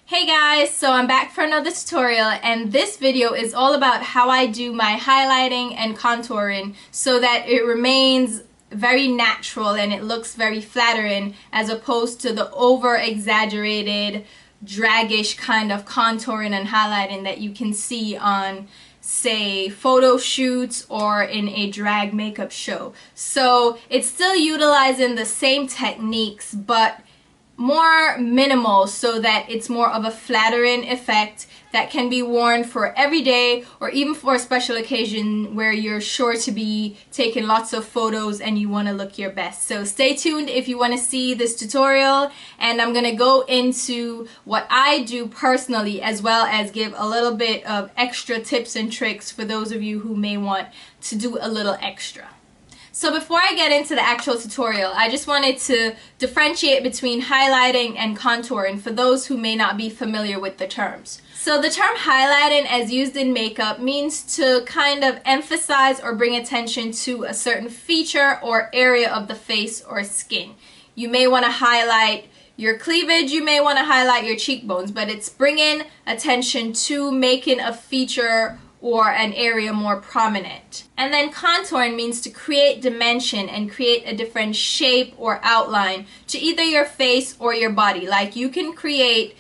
Hey guys, so I'm back for another tutorial, and this video is all about how I do my highlighting and contouring so that it remains very natural and it looks very flattering as opposed to the over exaggerated draggish kind of contouring and highlighting that you can see on, say, photo shoots or in a drag makeup show. So it's still utilizing the same techniques but more minimal so that it's more of a flattering effect that can be worn for every day or even for a special occasion where you're sure to be taking lots of photos and you want to look your best. So stay tuned if you want to see this tutorial, and I'm going to go into what I do personally as well as give a little bit of extra tips and tricks for those of you who may want to do a little extra. So before I get into the actual tutorial, I just wanted to differentiate between highlighting and contouring for those who may not be familiar with the terms. So the term highlighting as used in makeup means to kind of emphasize or bring attention to a certain feature or area of the face or skin. You may want to highlight your cleavage, you may want to highlight your cheekbones, but it's bringing attention to making a feature or an area more prominent. And then contouring means to create dimension and create a different shape or outline to either your face or your body. Like you can create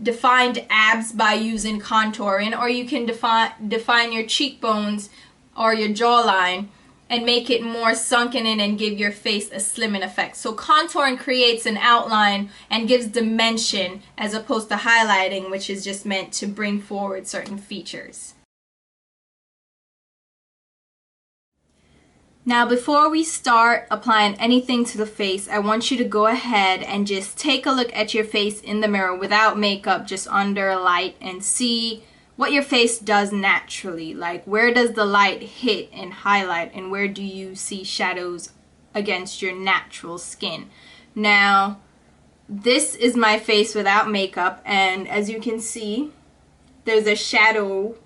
defined abs by using contouring, or you can define your cheekbones or your jawline and make it more sunken in and give your face a slimming effect. So contouring creates an outline and gives dimension as opposed to highlighting, which is just meant to bring forward certain features. Now before we start applying anything to the face, I want you to go ahead and just take a look at your face in the mirror without makeup, just under light, and see what your face does naturally. Like, where does the light hit and highlight, and where do you see shadows against your natural skin? Now this is my face without makeup, and as you can see, there's a shadow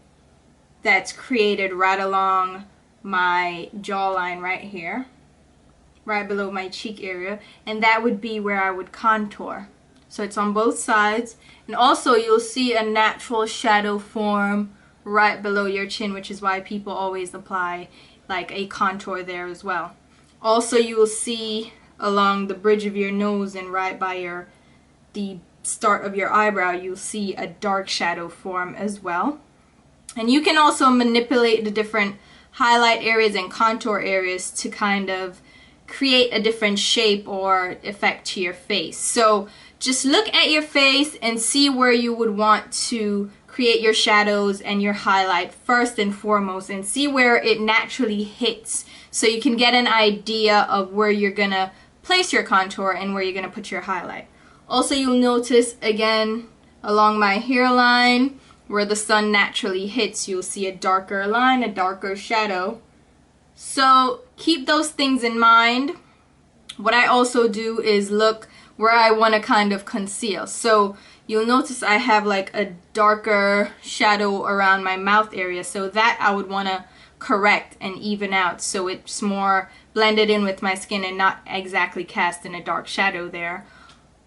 that's created right along my jawline right here, right below my cheek area, and that would be where I would contour. So it's on both sides, and also you'll see a natural shadow form right below your chin, which is why people always apply like a contour there as well. Also you will see along the bridge of your nose and right by the start of your eyebrow, you'll see a dark shadow form as well. And you can also manipulate the different highlight areas and contour areas to kind of create a different shape or effect to your face. So just look at your face and see where you would want to create your shadows and your highlight first and foremost, and see where it naturally hits so you can get an idea of where you're gonna place your contour and where you're gonna put your highlight. Also, you'll notice again along my hairline where the sun naturally hits, you'll see a darker line, a darker shadow. So keep those things in mind. What I also do is look where I want to kind of conceal. So you'll notice I have like a darker shadow around my mouth area, so that I would want to correct and even out so it's more blended in with my skin and not exactly cast in a dark shadow there.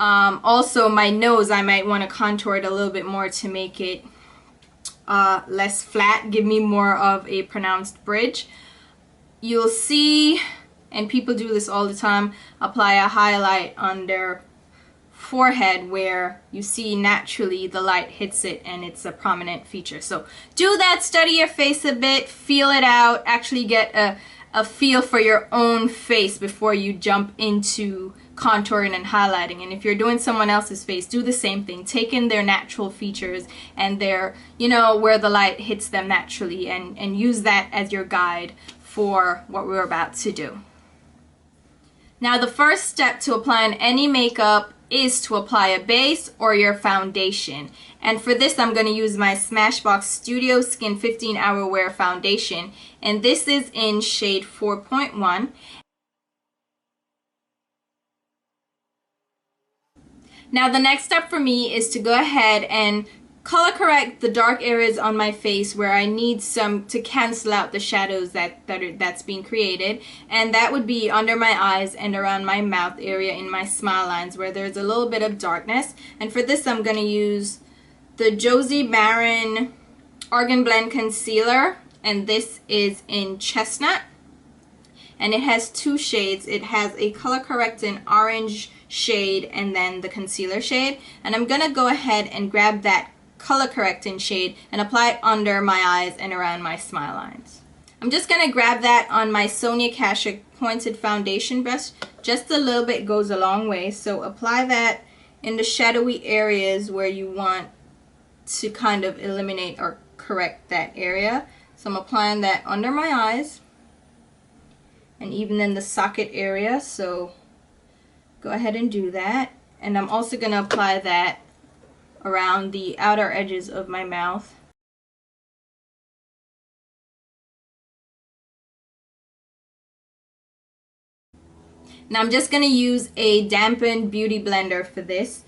Also my nose, I might want to contour it a little bit more to make it less flat, give me more of a pronounced bridge. You'll see, and people do this all the time, apply a highlight on their forehead where you see naturally the light hits it and it's a prominent feature. So do that, study your face a bit, feel it out, actually get a feel for your own face before you jump into contouring and highlighting. And if you're doing someone else's face, do the same thing. Take in their natural features and their, you know, where the light hits them naturally, and use that as your guide for what we're about to do. Now the first step to applying any makeup is to apply a base or your foundation. And for this I'm going to use my Smashbox Studio Skin 15 Hour Wear Foundation, and this is in shade 4.1. Now the next step for me is to go ahead and color correct the dark areas on my face where I need some to cancel out the shadows that's being created, and that would be under my eyes and around my mouth area in my smile lines where there's a little bit of darkness. And for this I'm going to use the Josie Maran Argan Blend Concealer, and this is in Chestnut, and it has two shades. It has a color correcting orange shade and then the concealer shade, and I'm gonna go ahead and grab that color correcting shade and apply it under my eyes and around my smile lines. I'm just gonna grab that on my Sonia Kashuk pointed foundation brush. Just a little bit goes a long way, so apply that in the shadowy areas where you want to kind of eliminate or correct that area. So I'm applying that under my eyes and even in the socket area, so go ahead and do that. And I'm also going to apply that around the outer edges of my mouth. Now I'm just going to use a dampened beauty blender for this.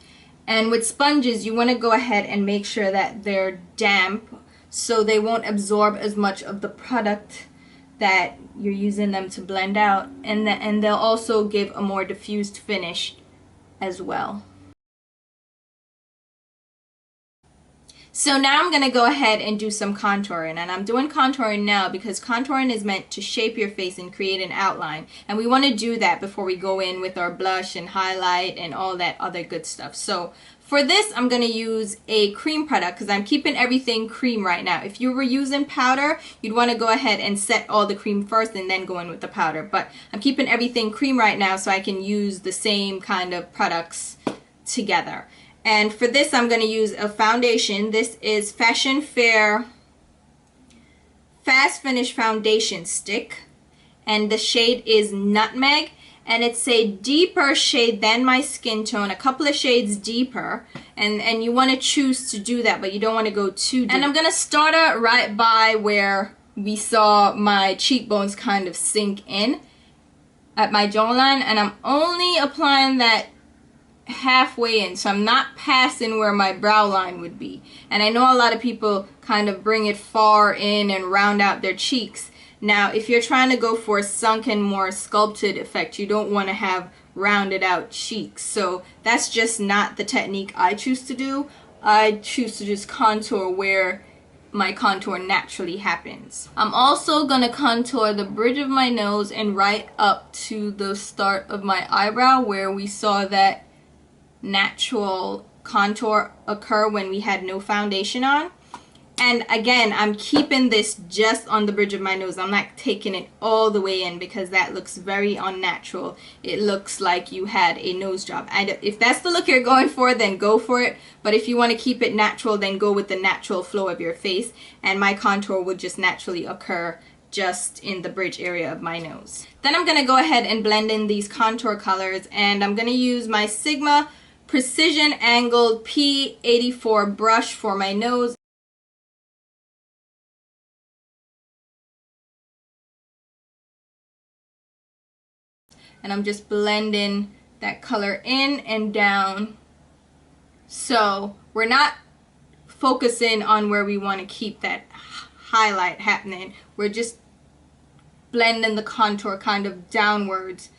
And with sponges, you want to go ahead and make sure that they're damp so they won't absorb as much of the product that you're using them to blend out, and they'll also give a more diffused finish as well. So now I'm going to go ahead and do some contouring, and I'm doing contouring now because contouring is meant to shape your face and create an outline, and we want to do that before we go in with our blush and highlight and all that other good stuff. So for this I'm going to use a cream product because I'm keeping everything cream right now. If you were using powder, you'd want to go ahead and set all the cream first and then go in with the powder, but I'm keeping everything cream right now so I can use the same kind of products together. And for this I'm going to use a foundation. This is Fashion Fair Fast Finish Foundation Stick, and the shade is Nutmeg, and it's a deeper shade than my skin tone, a couple of shades deeper, and you want to choose to do that, but you don't want to go too deep. And I'm going to start it right by where we saw my cheekbones kind of sink in at my jawline, and I'm only applying that halfway in, so I'm not passing where my brow line would be. And I know a lot of people kind of bring it far in and round out their cheeks. Now if you're trying to go for a sunken, more sculpted effect, you don't want to have rounded out cheeks. So that's just not the technique I choose to do. I choose to just contour where my contour naturally happens. I'm also gonna contour the bridge of my nose and right up to the start of my eyebrow where we saw that natural contour occur when we had no foundation on. And again, I'm keeping this just on the bridge of my nose. I'm not taking it all the way in because that looks very unnatural. It looks like you had a nose job. And if that's the look you're going for, then go for it. But if you want to keep it natural, then go with the natural flow of your face. And my contour would just naturally occur just in the bridge area of my nose. Then I'm going to go ahead and blend in these contour colors. And I'm going to use my Sigma Precision Angled P84 brush for my nose. And I'm just blending that color in and down. So we're not focusing on where we want to keep that highlight happening. We're just blending the contour kind of downwards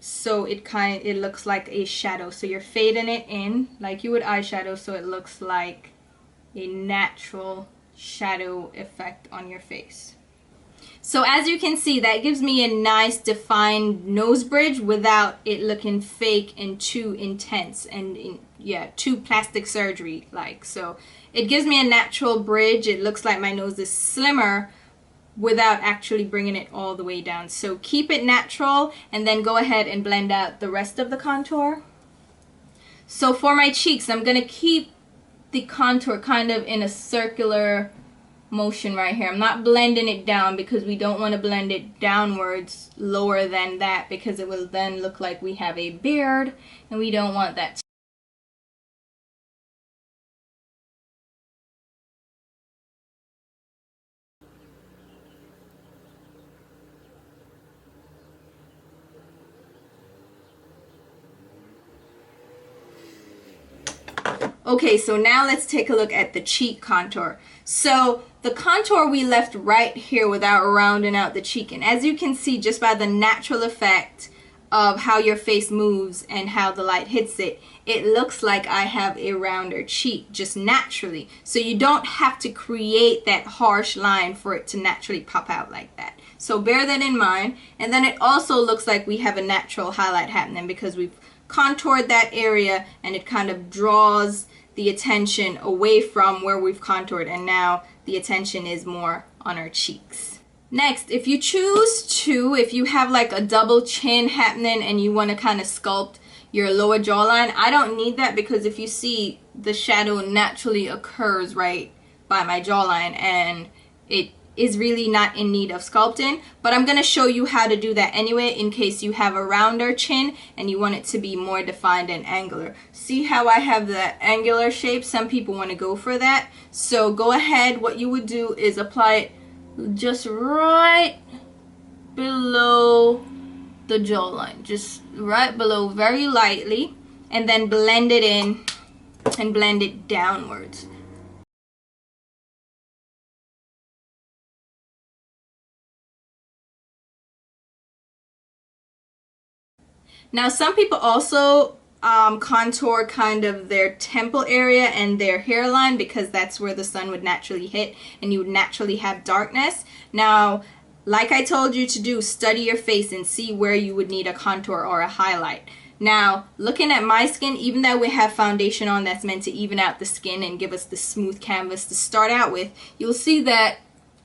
so it looks like a shadow. So you're fading it in like you would eyeshadow so it looks like a natural shadow effect on your face. So as you can see, that gives me a nice defined nose bridge without it looking fake and too intense and too plastic surgery like. So it gives me a natural bridge. It looks like my nose is slimmer without actually bringing it all the way down. So keep it natural and then go ahead and blend out the rest of the contour. So for my cheeks, I'm going to keep the contour kind of in a circular motion right here. I'm not blending it down because we don't want to blend it downwards lower than that because it will then look like we have a beard and we don't want that. Okay, so now let's take a look at the cheek contour. So the contour we left right here without rounding out the cheek. And as you can see, just by the natural effect of how your face moves and how the light hits it, it looks like I have a rounder cheek just naturally. So you don't have to create that harsh line for it to naturally pop out like that. So bear that in mind. And then it also looks like we have a natural highlight happening because we've contoured that area and it kind of draws the attention away from where we've contoured, and now the attention is more on our cheeks. Next, if you choose to, if you have like a double chin happening and you want to kind of sculpt your lower jawline, I don't need that because if you see, the shadow naturally occurs right by my jawline and it is really not in need of sculpting. But I'm going to show you how to do that anyway in case you have a rounder chin and you want it to be more defined and angular. See how I have the angular shape? Some people want to go for that. So go ahead, what you would do is apply it just right below the jawline, just right below, very lightly, and then blend it in and blend it downwards. Now some people also contour kind of their temple area and their hairline because that's where the sun would naturally hit and you would naturally have darkness. Now, like I told you to do, study your face and see where you would need a contour or a highlight. Now, looking at my skin, even though we have foundation on that's meant to even out the skin and give us the smooth canvas to start out with, you'll see that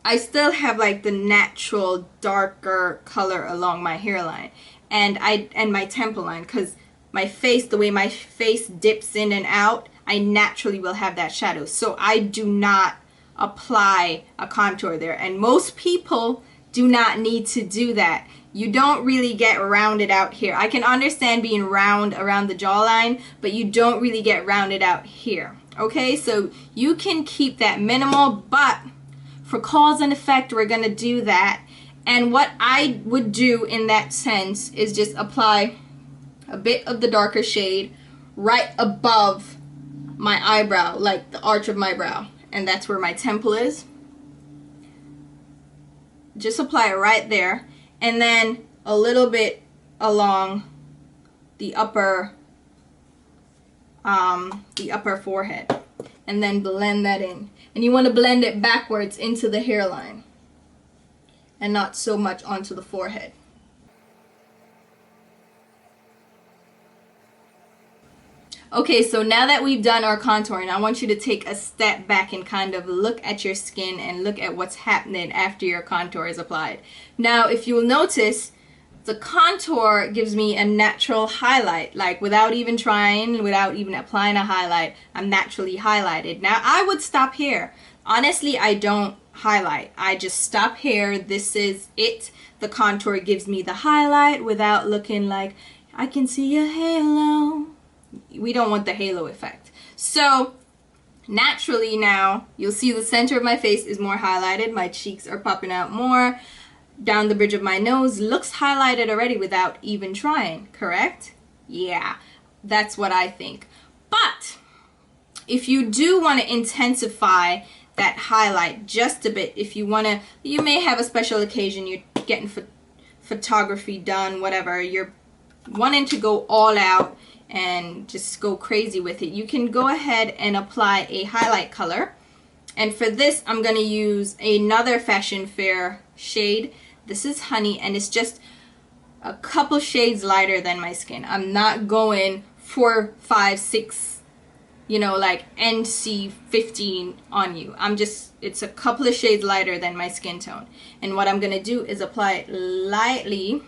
I still have like the natural darker color along my hairline and my temple line, because my face, the way my face dips in and out, I naturally will have that shadow. So I do not apply a contour there, and most people do not need to do that. You don't really get rounded out here. I can understand being round around the jawline, but you don't really get rounded out here. Okay, so you can keep that minimal, but for cause and effect, we're gonna do that. And what I would do in that sense is just apply a bit of the darker shade right above my eyebrow, like the arch of my brow, and that's where my temple is. Just apply it right there, and then a little bit along the upper forehead, and then blend that in. And you want to blend it backwards into the hairline and not so much onto the forehead. Okay, so now that we've done our contouring, I want you to take a step back and kind of look at your skin and look at what's happening after your contour is applied. Now, if you'll notice, the contour gives me a natural highlight, like without even trying, without even applying a highlight, I'm naturally highlighted. Now, I would stop here. Honestly, I don't highlight. I just stop here. This is it. The contour gives me the highlight without looking like I can see a halo. We don't want the halo effect. So naturally now you'll see the center of my face is more highlighted. My cheeks are popping out more. Down the bridge of my nose looks highlighted already without even trying, correct? Yeah, that's what I think. But if you do want to intensify that highlight just a bit, if you want to, you may have a special occasion, you're getting photography done, whatever, you're wanting to go all out and just go crazy with it, you can go ahead and apply a highlight color. And for this, I'm going to use another Fashion Fair shade. This is Honey, and it's just a couple shades lighter than my skin. I'm not going 4, 5, 6, you know, like NC 15 on you. It's a couple of shades lighter than my skin tone. And what I'm going to do is apply it lightly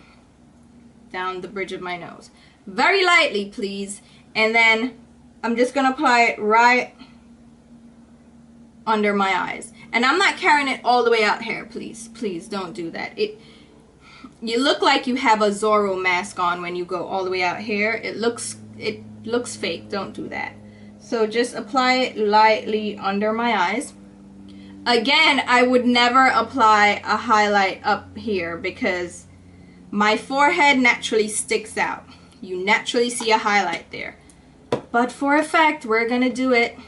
down the bridge of my nose. Very lightly, please. And then I'm just going to apply it right under my eyes. And I'm not carrying it all the way out here, please. Please don't do that. You look like you have a Zorro mask on when you go all the way out here. It looks fake. Don't do that. So just apply it lightly under my eyes. Again, I would never apply a highlight up here because my forehead naturally sticks out. You naturally see a highlight there. But for effect, we're gonna do it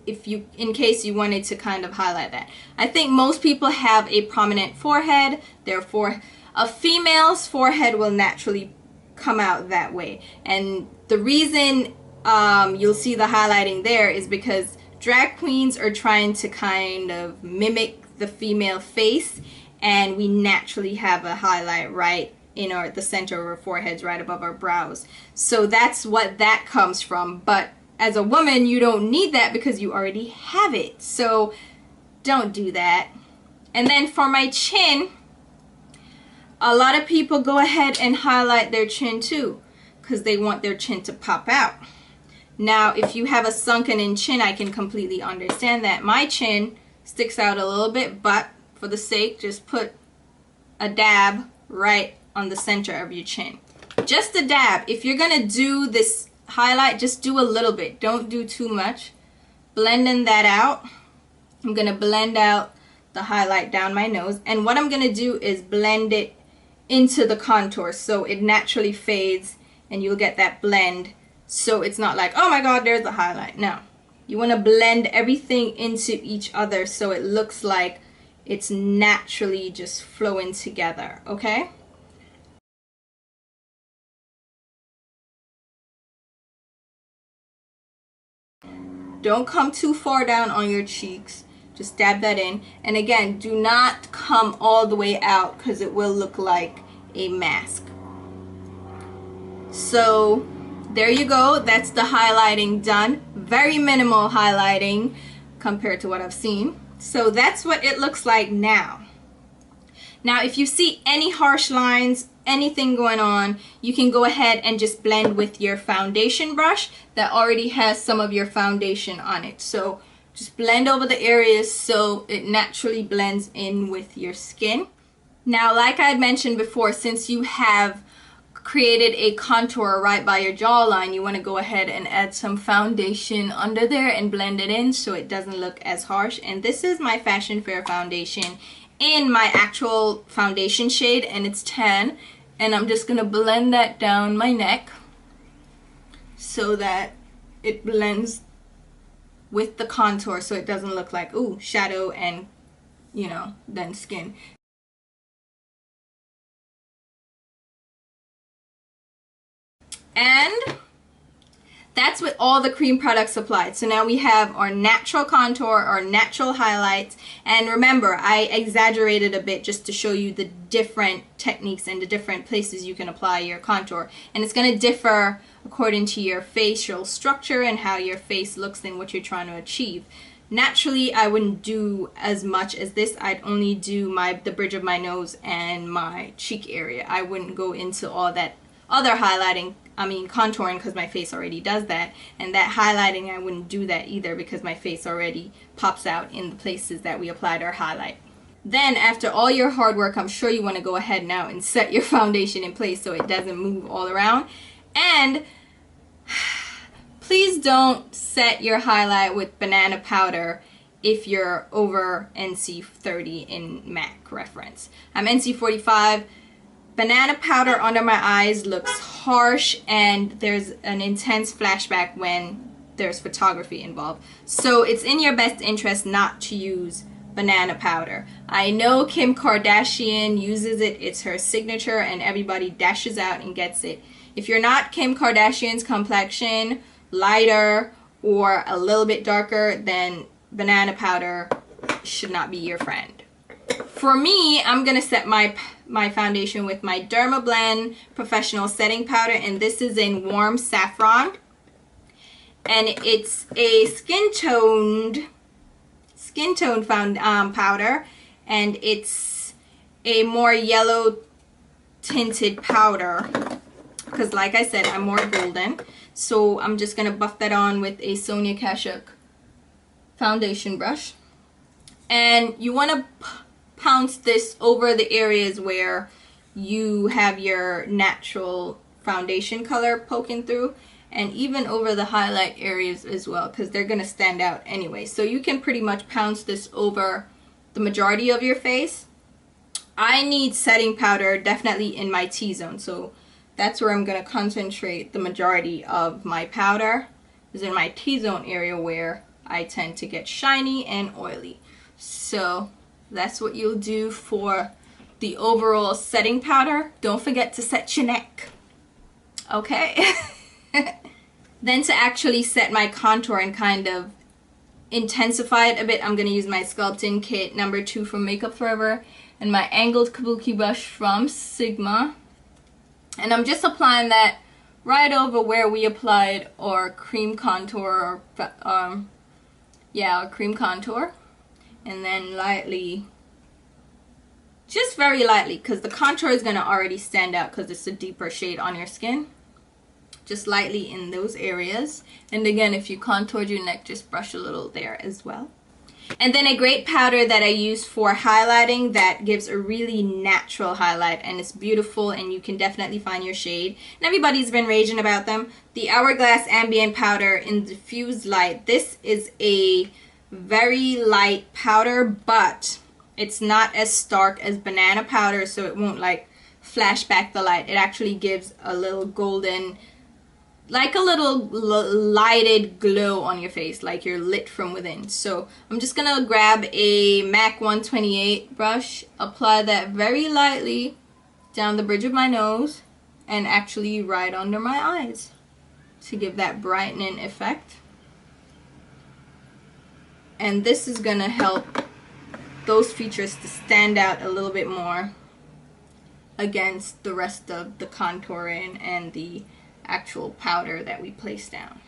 in case you wanted to kind of highlight that. I think most people have a prominent forehead, therefore a female's forehead will naturally come out that way. And the reason you'll see the highlighting there is because drag queens are trying to kind of mimic the female face, and we naturally have a highlight right in the center of our foreheads, right above our brows. So that's what that comes from. But as a woman, you don't need that because you already have it. So don't do that. And then for my chin, a lot of people go ahead and highlight their chin too because they want their chin to pop out. Now, if you have a sunken in chin, I can completely understand that. My chin sticks out a little bit, but for the sake, just put a dab right on the center of your chin. Just a dab. If you're gonna do this highlight, just do a little bit. Don't do too much. Blending that out. I'm gonna blend out the highlight down my nose, and what I'm gonna do is blend it into the contour so it naturally fades and you'll get that blend, so it's not like, oh my god, there's the highlight. No, you want to blend everything into each other so it looks like it's naturally just flowing together. Okay, don't come too far down on your cheeks. Just dab that in. And again, do not come all the way out because it will look like a mask. So there you go. That's the highlighting done. Very minimal highlighting compared to what I've seen. So that's what it looks like now. Now, if you see any harsh lines, anything going on, you can go ahead and just blend with your foundation brush that already has some of your foundation on it. So just blend over the areas so it naturally blends in with your skin. Now, like I had mentioned before, since you have created a contour right by your jawline, you want to go ahead and add some foundation under there and blend it in so it doesn't look as harsh. And this is my Fashion Fair foundation in my actual foundation shade, and it's tan. And I'm just going to blend that down my neck so that it blends with the contour so it doesn't look like, ooh, shadow and, you know, then skin. And that's with all the cream products applied. So now we have our natural contour, our natural highlights. And remember, I exaggerated a bit just to show you the different techniques and the different places you can apply your contour. And it's going to differ according to your facial structure and how your face looks and what you're trying to achieve. Naturally, I wouldn't do as much as this. I'd only do the bridge of my nose and my cheek area. I wouldn't go into all that other highlighting, contouring, because my face already does that. And that highlighting, I wouldn't do that either because my face already pops out in the places that we applied our highlight. Then after all your hard work, I'm sure you want to go ahead now and set your foundation in place so it doesn't move all around. And please don't set your highlight with banana powder if you're over NC 30 in MAC reference. I'm NC 45. Banana powder under my eyes looks harsh, and there's an intense flashback when there's photography involved. So it's in your best interest not to use banana powder. I know Kim Kardashian uses it. It's her signature, and everybody dashes out and gets it. If you're not Kim Kardashian's complexion, lighter or a little bit darker, then banana powder should not be your friend. For me, I'm gonna set my foundation with my Dermablend Professional Setting Powder, and this is in Warm Saffron, and it's a skin toned powder, and it's a more yellow tinted powder because, like I said, I'm more golden. So I'm just gonna buff that on with a Sonia Kashuk foundation brush, and you want to pounce this over the areas where you have your natural foundation color poking through, and even over the highlight areas as well, because they're going to stand out anyway. So you can pretty much pounce this over the majority of your face. I need setting powder definitely in my T-zone, so that's where I'm going to concentrate the majority of my powder. is in my T-zone area where I tend to get shiny and oily. So that's what you'll do for the overall setting powder. Don't forget to set your neck. Okay? Then to actually set my contour and kind of intensify it a bit, I'm going to use my Sculpting Kit number 2 from Makeup Forever and my Angled Kabuki Brush from Sigma. And I'm just applying that right over where we applied our cream contour, our cream contour. And then lightly, just very lightly, because the contour is going to already stand out because it's a deeper shade on your skin. Just lightly in those areas. And again, if you contoured your neck, just brush a little there as well. And then a great powder that I use for highlighting that gives a really natural highlight, and it's beautiful, and you can definitely find your shade. And everybody's been raging about them. The Hourglass Ambient Powder in Diffused Light. This is a very light powder, but it's not as stark as banana powder, so it won't like flash back the light. It actually gives a little golden, like a little lighted glow on your face, like you're lit from within. So I'm just gonna grab a MAC 128 brush, apply that very lightly down the bridge of my nose and actually right under my eyes to give that brightening effect. And this is gonna help those features to stand out a little bit more against the rest of the contouring and the actual powder that we place down.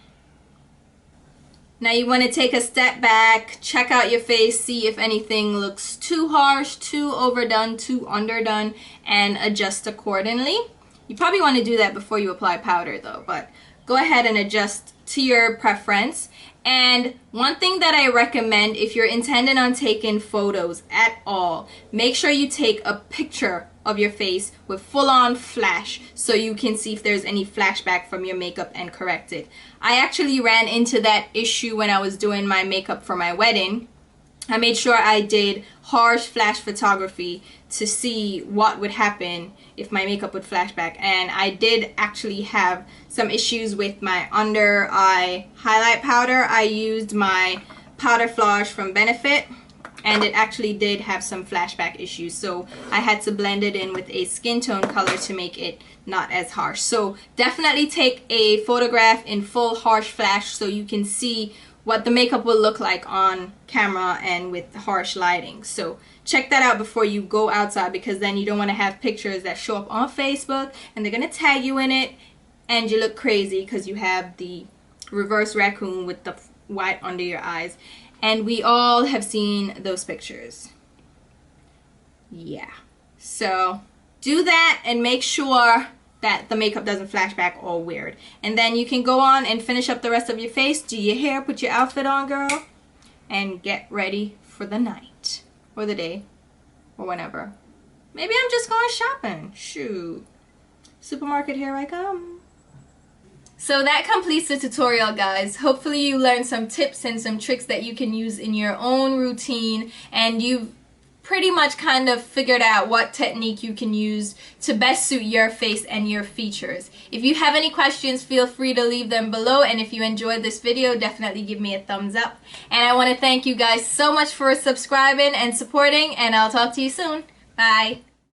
Now you want to take a step back, check out your face, see if anything looks too harsh, too overdone, too underdone, and adjust accordingly. You probably want to do that before you apply powder though, but go ahead and adjust to your preference. And one thing that I recommend, if you're intending on taking photos at all, make sure you take a picture of your face with full-on flash so you can see if there's any flashback from your makeup and correct it. I actually ran into that issue when I was doing my makeup for my wedding. I made sure I did harsh flash photography to see what would happen if my makeup would flash back, and I did actually have some issues with my under eye highlight powder. I used my powder flash from Benefit, and it actually did have some flashback issues, so I had to blend it in with a skin tone color to make it not as harsh. So definitely take a photograph in full harsh flash so you can see what the makeup will look like on camera and with harsh lighting. So check that out before you go outside, because then you don't want to have pictures that show up on Facebook and they're going to tag you in it and you look crazy because you have the reverse raccoon with the white under your eyes. And we all have seen those pictures. Yeah. So do that and make sure that the makeup doesn't flash back all weird. And then you can go on and finish up the rest of your face, do your hair, put your outfit on, girl, and get ready for the night or the day or whenever. Maybe I'm just going shopping. Shoot. Supermarket, here I come. So that completes the tutorial, guys. Hopefully you learned some tips and some tricks that you can use in your own routine, and you've pretty much kind of figured out what technique you can use to best suit your face and your features. If you have any questions, feel free to leave them below, and if you enjoyed this video, definitely give me a thumbs up. And I want to thank you guys so much for subscribing and supporting, and I'll talk to you soon. Bye.